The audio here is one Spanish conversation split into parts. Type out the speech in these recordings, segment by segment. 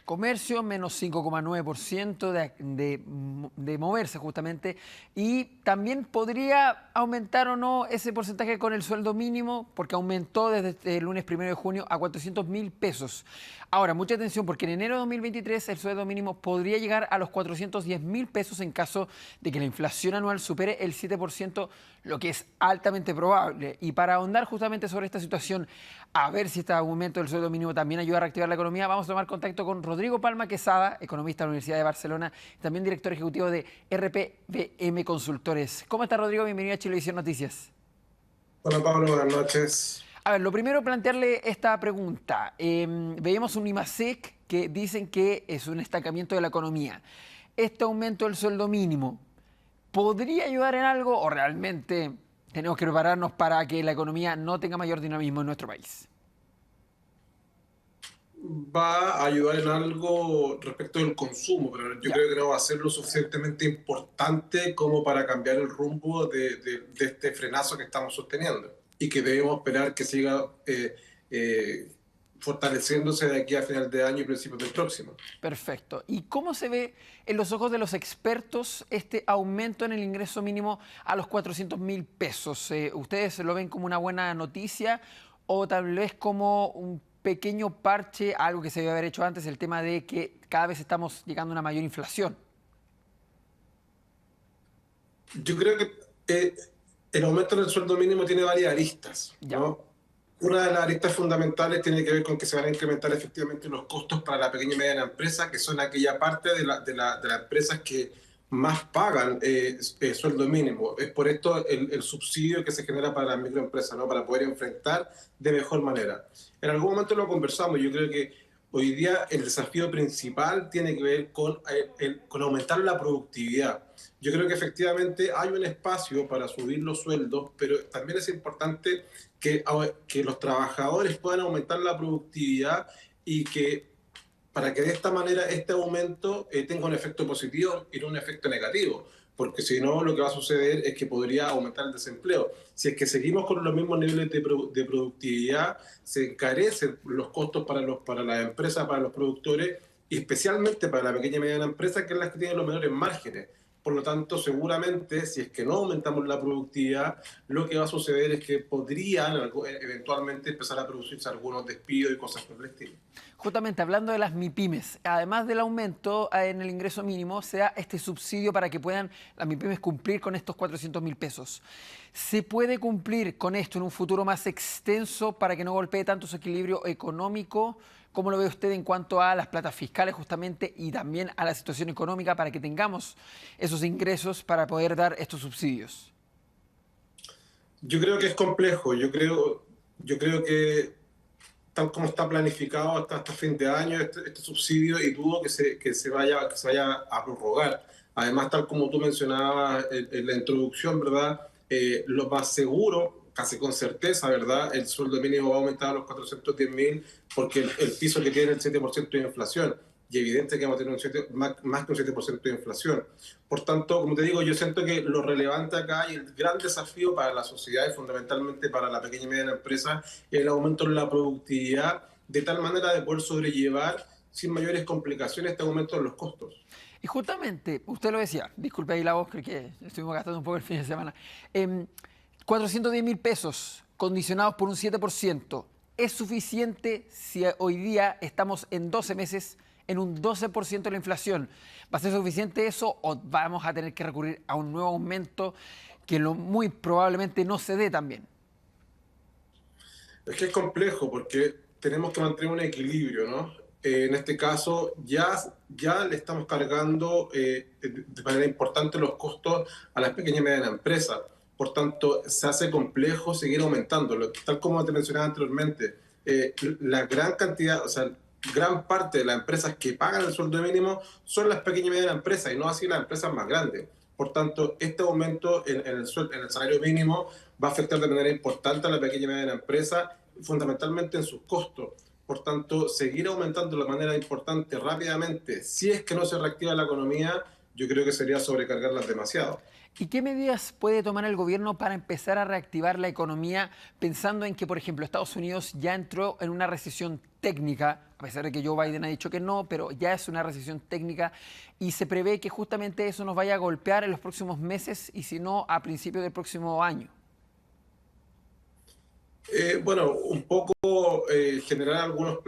Comercio menos 5,9% de moverse justamente. Y también podría aumentar o no ese porcentaje con el sueldo mínimo, porque aumentó desde el lunes 1 de junio a 400.000 pesos. Ahora, mucha atención, porque en enero de 2023 el sueldo mínimo podría llegar a los 410.000 pesos en caso de que la inflación anual supere el 7%, lo que es altamente probable. Y para ahondar justamente sobre esta situación, a ver si este aumento del sueldo mínimo también ayuda a reactivar la economía, vamos a tomar contacto con Rodrigo Palma Quesada, economista de la Universidad de Barcelona, y también director ejecutivo de RPVM Consultores. ¿Cómo está, Rodrigo? Bienvenido a Chilevisión Noticias. Hola Pablo, buenas noches. A ver, lo primero, plantearle esta pregunta. Veíamos un IMASEC que dicen que es un estancamiento de la economía. ¿Este aumento del sueldo mínimo podría ayudar en algo o realmente tenemos que prepararnos para que la economía no tenga mayor dinamismo en nuestro país? Va a ayudar en algo respecto del consumo, pero yo Ya. creo que no va a ser lo suficientemente importante como para cambiar el rumbo de este frenazo que estamos sosteniendo y que debemos esperar que siga eh, fortaleciéndose de aquí a final de año y principios del próximo. Perfecto. ¿Y cómo se ve en los ojos de los expertos este aumento en el ingreso mínimo a los 400.000 pesos? ¿Ustedes lo ven como una buena noticia o tal vez como un pequeño parche, algo que se debe haber hecho antes, el tema de que cada vez estamos llegando a una mayor inflación? Yo creo que el aumento del sueldo mínimo tiene varias aristas, Ya. ¿no? Una de las aristas fundamentales tiene que ver con que se van a incrementar efectivamente los costos para la pequeña y mediana empresa, que son aquella parte de las empresas que más pagan sueldo mínimo. Es por esto el subsidio que se genera para las microempresas, ¿no? Para poder enfrentar de mejor manera. En algún momento lo conversamos, yo creo que hoy día el desafío principal tiene que ver con aumentar la productividad. Yo creo que efectivamente hay un espacio para subir los sueldos, pero también es importante que los trabajadores puedan aumentar la productividad y que para que de esta manera este aumento tenga un efecto positivo y no un efecto negativo, porque si no lo que va a suceder es que podría aumentar el desempleo. Si es que seguimos con los mismos niveles de productividad, se encarecen los costos para las empresas, para los productores, y especialmente para la pequeña y mediana empresa, que es la que tiene los menores márgenes. Por lo tanto, seguramente, si es que no aumentamos la productividad, lo que va a suceder es que podrían eventualmente empezar a producirse algunos despidos y cosas por el estilo. Justamente hablando de las MIPYMES, además del aumento en el ingreso mínimo, se da este subsidio para que puedan las MIPYMES cumplir con estos 400.000 pesos. ¿Se puede cumplir con esto en un futuro más extenso para que no golpee tanto su equilibrio económico? ¿Cómo lo ve usted en cuanto a las platas fiscales justamente y también a la situación económica para que tengamos esos ingresos para poder dar estos subsidios? Yo creo que es complejo, yo creo que tal como está planificado hasta fin de año este subsidio y dudo que se vaya a prorrogar. Además, tal como tú mencionabas en la introducción, ¿verdad? Lo más seguro, casi con certeza, ¿verdad? El sueldo mínimo va a aumentar a los 410.000 porque el piso que tiene el 7% de inflación y evidente que vamos a tener más que un 7% de inflación. Por tanto, como te digo, yo siento que lo relevante acá y el gran desafío para la sociedad y fundamentalmente para la pequeña y mediana empresa es el aumento en la productividad de tal manera de poder sobrellevar sin mayores complicaciones este aumento en los costos. Y justamente, usted lo decía, disculpe ahí la voz, creo que estuvimos gastando un poco el fin de semana. 410.000 pesos condicionados por un 7%, ¿es suficiente si hoy día estamos en 12 meses en un 12% de la inflación? ¿Va a ser suficiente eso o vamos a tener que recurrir a un nuevo aumento que muy probablemente no se dé también? Es que es complejo porque tenemos que mantener un equilibrio, ¿no? En este caso, ya le estamos cargando de manera importante los costos a las pequeñas y medianas empresas. Por tanto, se hace complejo seguir aumentándolo. Tal como te mencionaba anteriormente, la gran cantidad, o sea, gran parte de las empresas que pagan el sueldo mínimo son las pequeñas y medianas empresas y no así las empresas más grandes. Por tanto, este aumento en el salario mínimo va a afectar de manera importante a la pequeña y mediana empresa, fundamentalmente en sus costos. Por tanto, seguir aumentando de manera importante rápidamente, si es que no se reactiva la economía, yo creo que sería sobrecargarlas demasiado. ¿Y qué medidas puede tomar el gobierno para empezar a reactivar la economía, pensando en que, por ejemplo, Estados Unidos ya entró en una recesión técnica, a pesar de que Joe Biden ha dicho que no, pero ya es una recesión técnica y se prevé que justamente eso nos vaya a golpear en los próximos meses y si no, a principios del próximo año? Bueno, un poco generar algunos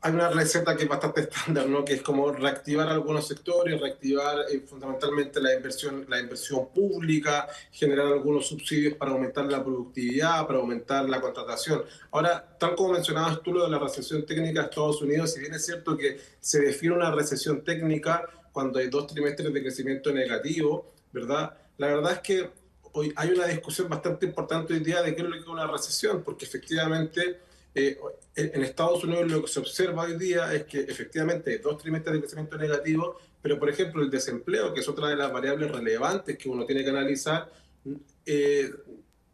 hay una receta que es bastante estándar, ¿no? Que es como reactivar algunos sectores, reactivar fundamentalmente la inversión pública, generar algunos subsidios para aumentar la productividad, para aumentar la contratación. Ahora, tal como mencionabas tú lo de la recesión técnica de Estados Unidos, si bien es cierto que se define una recesión técnica cuando hay 2 trimestres de crecimiento negativo, ¿verdad? La verdad es que hoy hay una discusión bastante importante hoy día de qué es lo que es una recesión, porque efectivamente eh, en Estados Unidos lo que se observa hoy día es que efectivamente hay 2 trimestres de crecimiento negativo, pero por ejemplo el desempleo, que es otra de las variables relevantes que uno tiene que analizar, eh,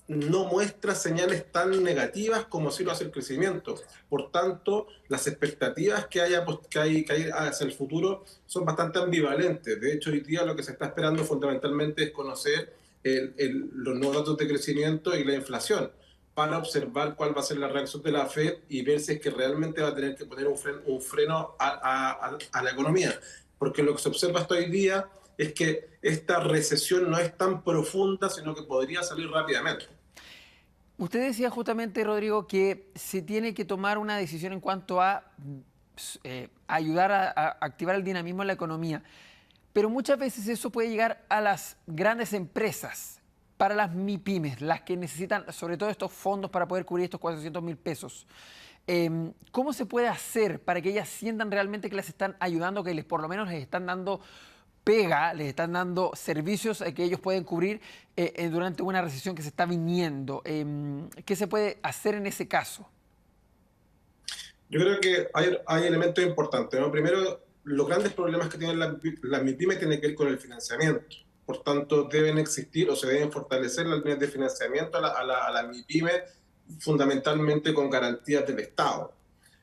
no muestra señales tan negativas como sí lo hace el crecimiento. Por tanto, las expectativas que hay hacia el futuro son bastante ambivalentes. De hecho, hoy día lo que se está esperando fundamentalmente es conocer los nuevos datos de crecimiento y la inflación para observar cuál va a ser la reacción de la Fed y ver si es que realmente va a tener que poner un freno a la economía. Porque lo que se observa hasta hoy día es que esta recesión no es tan profunda, sino que podría salir rápidamente. Usted decía justamente, Rodrigo, que se tiene que tomar una decisión en cuanto a ayudar a activar el dinamismo en la economía, pero muchas veces eso puede llegar a las grandes empresas, para las MIPYMES, las que necesitan sobre todo estos fondos para poder cubrir estos 400.000 pesos. ¿Cómo se puede hacer para que ellas sientan realmente que las están ayudando, que por lo menos les están dando pega, les están dando servicios que ellos pueden cubrir durante una recesión que se está viniendo? ¿Qué se puede hacer en ese caso? Yo creo que hay elementos importantes, ¿no? Primero, los grandes problemas que tienen las MIPYME tienen que ver con el financiamiento. Por tanto, deben existir o se deben fortalecer las líneas de financiamiento a la MIPYME, fundamentalmente con garantías del Estado.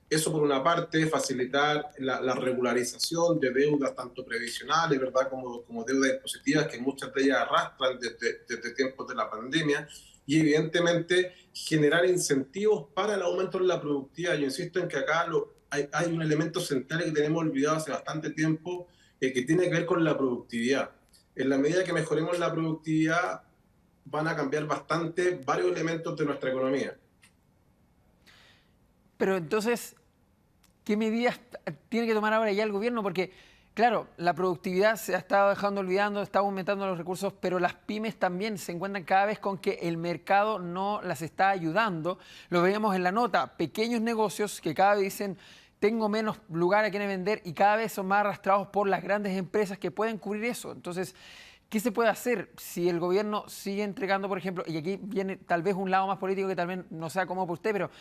Eso por una parte, facilitar la regularización de deudas tanto previsionales, ¿verdad?, como deudas impositivas, que muchas de ellas arrastran desde tiempos de la pandemia, y evidentemente generar incentivos para el aumento de la productividad. Yo insisto en que acá hay un elemento central que tenemos olvidado hace bastante tiempo, que tiene que ver con la productividad. En la medida que mejoremos la productividad, van a cambiar bastante varios elementos de nuestra economía. Pero entonces, ¿qué medidas tiene que tomar ahora ya el gobierno? Porque, claro, la productividad se ha estado dejando olvidando, está aumentando los recursos, pero las pymes también se encuentran cada vez con que el mercado no las está ayudando. Lo veíamos en la nota, pequeños negocios que cada vez dicen, tengo menos lugar a quienes vender y cada vez son más arrastrados por las grandes empresas que pueden cubrir eso. Entonces, ¿qué se puede hacer si el gobierno sigue entregando, por ejemplo, y aquí viene tal vez un lado más político que tal vez no sea cómodo para usted, pero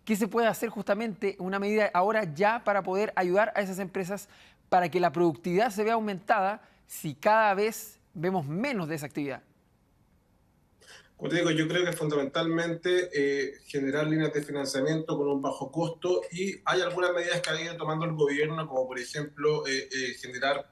qué se puede hacer justamente una medida ahora ya para poder ayudar a esas empresas para que la productividad se vea aumentada si cada vez vemos menos de esa actividad? Como te digo, yo creo que fundamentalmente generar líneas de financiamiento con un bajo costo, y hay algunas medidas que ha ido tomando el gobierno, como por ejemplo generar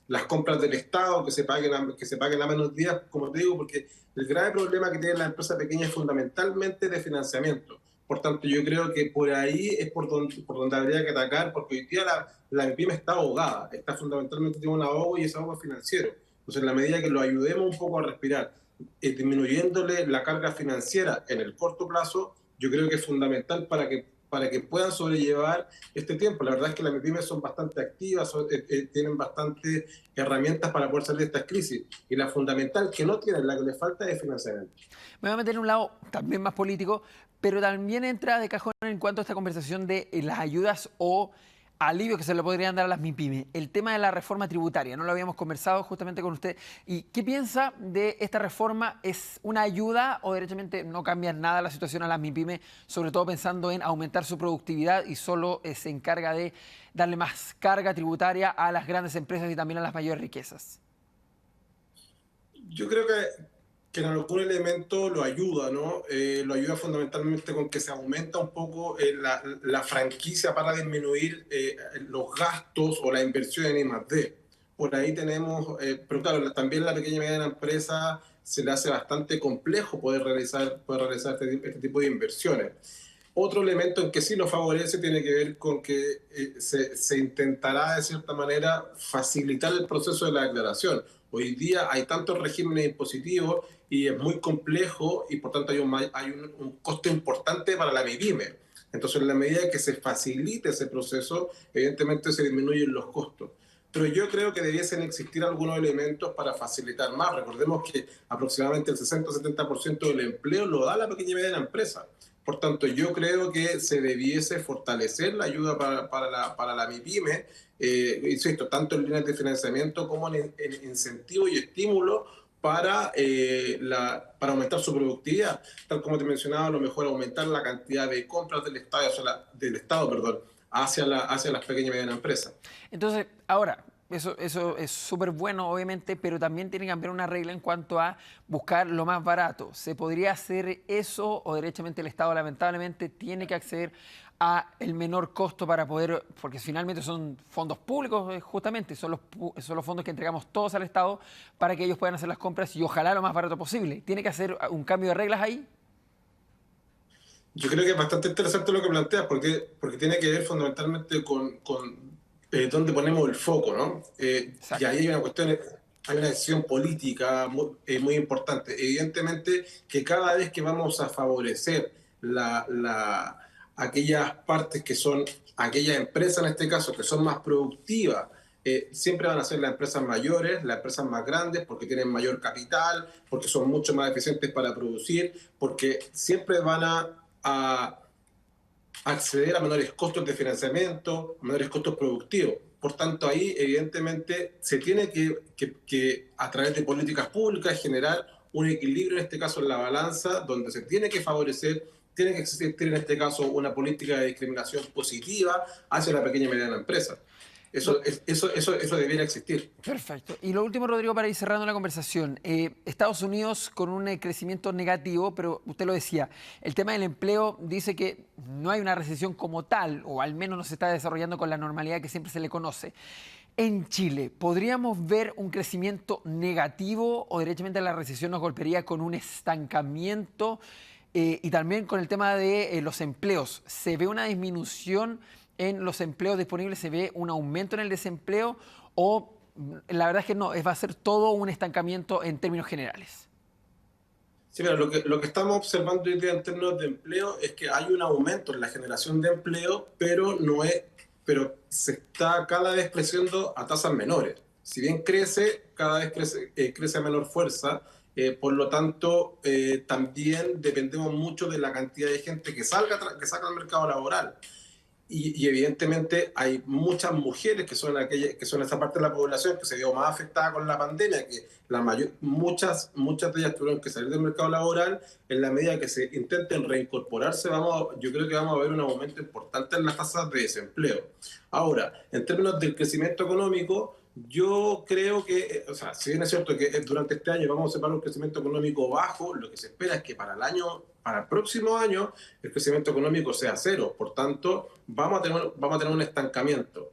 las compras del Estado que se paguen a menos días, como te digo, porque el grave problema que tiene la empresa pequeña es fundamentalmente de financiamiento. Por tanto, yo creo que por ahí es por donde habría que atacar, porque hoy día la MIPYME está ahogada, está fundamentalmente tiene un ahogo y ese ahogo es financiero. Entonces, en la medida que lo ayudemos un poco a respirar, disminuyéndole la carga financiera en el corto plazo, yo creo que es fundamental para que puedan sobrellevar este tiempo. La verdad es que las MIPYMES son bastante activas, tienen bastantes herramientas para poder salir de estas crisis. Y la fundamental que no tienen, la que les falta, es financiamiento. Me voy a meter en un lado también más político, pero también entra de cajón en cuanto a esta conversación de las ayudas o alivio que se le podrían dar a las MIPYME. El tema de la reforma tributaria, no lo habíamos conversado justamente con usted. ¿Y qué piensa de esta reforma? ¿Es una ayuda o derechamente no cambia nada la situación a las MIPYME, sobre todo pensando en aumentar su productividad y solo se encarga de darle más carga tributaria a las grandes empresas y también a las mayores riquezas? Yo creo que en algún elemento lo ayuda, ¿no? Lo ayuda fundamentalmente con que se aumenta un poco la franquicia para disminuir los gastos o la inversión en I+D. por ahí tenemos, pero claro, también la pequeña y mediana empresa se le hace bastante complejo poder realizar este tipo de inversiones. Otro elemento en que sí lo favorece tiene que ver con que se intentará de cierta manera facilitar el proceso de la declaración. Hoy día hay tantos regímenes impositivos y es muy complejo y por tanto hay un costo importante para la MIPYME. Entonces, en la medida que se facilite ese proceso, evidentemente se disminuyen los costos. Pero yo creo que debiesen existir algunos elementos para facilitar más. Recordemos que aproximadamente el 60-70% del empleo lo da la pequeña y mediana empresa. Por tanto, yo creo que se debiese fortalecer la ayuda para la MIPYME, insisto, tanto en líneas de financiamiento como en incentivo y estímulo para aumentar su productividad. Tal como te mencionaba, a lo mejor aumentar la cantidad de compras del Estado, perdón, hacia las pequeñas y medianas empresas. Entonces, ahora, eso es súper bueno, obviamente, pero también tiene que cambiar una regla en cuanto a buscar lo más barato. ¿Se podría hacer eso o derechamente el Estado lamentablemente tiene que acceder a el menor costo para poder, porque finalmente son fondos públicos justamente, son los fondos que entregamos todos al Estado para que ellos puedan hacer las compras y ojalá lo más barato posible? ¿Tiene que hacer un cambio de reglas ahí? Yo creo que es bastante interesante lo que planteas, porque tiene que ver fundamentalmente con dónde ponemos el foco, ¿no? Y Exacto. ahí hay una cuestión, hay una decisión política muy importante. Evidentemente que cada vez que vamos a favorecer aquellas partes que son, aquellas empresas en este caso, que son más productivas, siempre van a ser las empresas mayores, las empresas más grandes, porque tienen mayor capital, porque son mucho más eficientes para producir, porque siempre van a acceder a menores costos de financiamiento, a menores costos productivos. Por tanto, ahí evidentemente se tiene que a través de políticas públicas generar un equilibrio, en este caso en la balanza, donde se tiene que favorecer, tiene que existir en este caso una política de discriminación positiva hacia la pequeña y mediana empresa. Do- Eso debiera existir. Perfecto. Y lo último, Rodrigo, para ir cerrando la conversación. Estados Unidos con un crecimiento negativo, pero usted lo decía, el tema del empleo dice que no hay una recesión como tal, o al menos no se está desarrollando con la normalidad que siempre se le conoce. En Chile, ¿podríamos ver un crecimiento negativo o derechamente la recesión nos golpearía con un estancamiento? Y también con el tema de los empleos, ¿se ve una disminución en los empleos disponibles? ¿Se ve un aumento en el desempleo? ¿O la verdad es que no, va a ser todo un estancamiento en términos generales? Sí, mira, lo que estamos observando hoy día en términos de empleo es que hay un aumento en la generación de empleo, pero se está cada vez creciendo a tasas menores. Si bien crece, cada vez crece a menor fuerza, por lo tanto, también dependemos mucho de la cantidad de gente que salga al mercado laboral. Y evidentemente hay muchas mujeres que son esa parte de la población que se vio más afectada con la pandemia, que muchas de ellas tuvieron que salir del mercado laboral. En la medida que se intenten reincorporarse, yo creo que vamos a ver un aumento importante en las tasas de desempleo. Ahora, en términos del crecimiento económico, yo creo que, o sea, si bien es cierto que durante este año vamos a observar un crecimiento económico bajo, lo que se espera es que para el próximo año, el crecimiento económico sea cero. Por tanto, vamos a tener un estancamiento.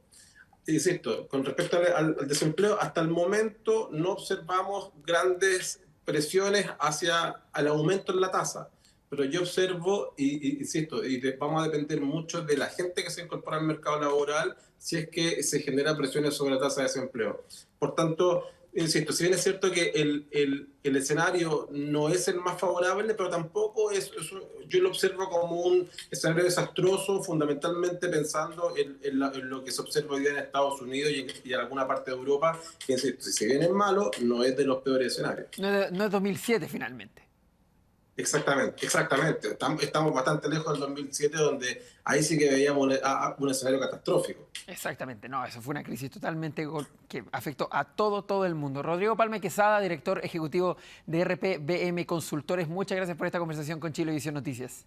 Insisto, con respecto al desempleo, hasta el momento no observamos grandes presiones hacia el aumento en la tasa. Pero yo observo, insisto, vamos a depender mucho de la gente que se incorpora al mercado laboral si es que se genera presiones sobre la tasa de desempleo. Por tanto, insisto, si bien es cierto que el escenario no es el más favorable, pero tampoco yo lo observo como un escenario desastroso, fundamentalmente pensando en lo que se observa hoy día en Estados Unidos y en alguna parte de Europa, que insisto, si bien es malo, no es de los peores escenarios. No es 2007 finalmente. Exactamente, exactamente. Estamos bastante lejos del 2007, donde ahí sí que veíamos un escenario catastrófico. Exactamente, no, eso fue una crisis totalmente que afectó a todo el mundo. Rodrigo Palma Quesada, director ejecutivo de RPBM Consultores, muchas gracias por esta conversación con Chilevisión Noticias.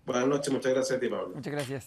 Buenas noches, muchas gracias a ti, Pablo. Muchas gracias.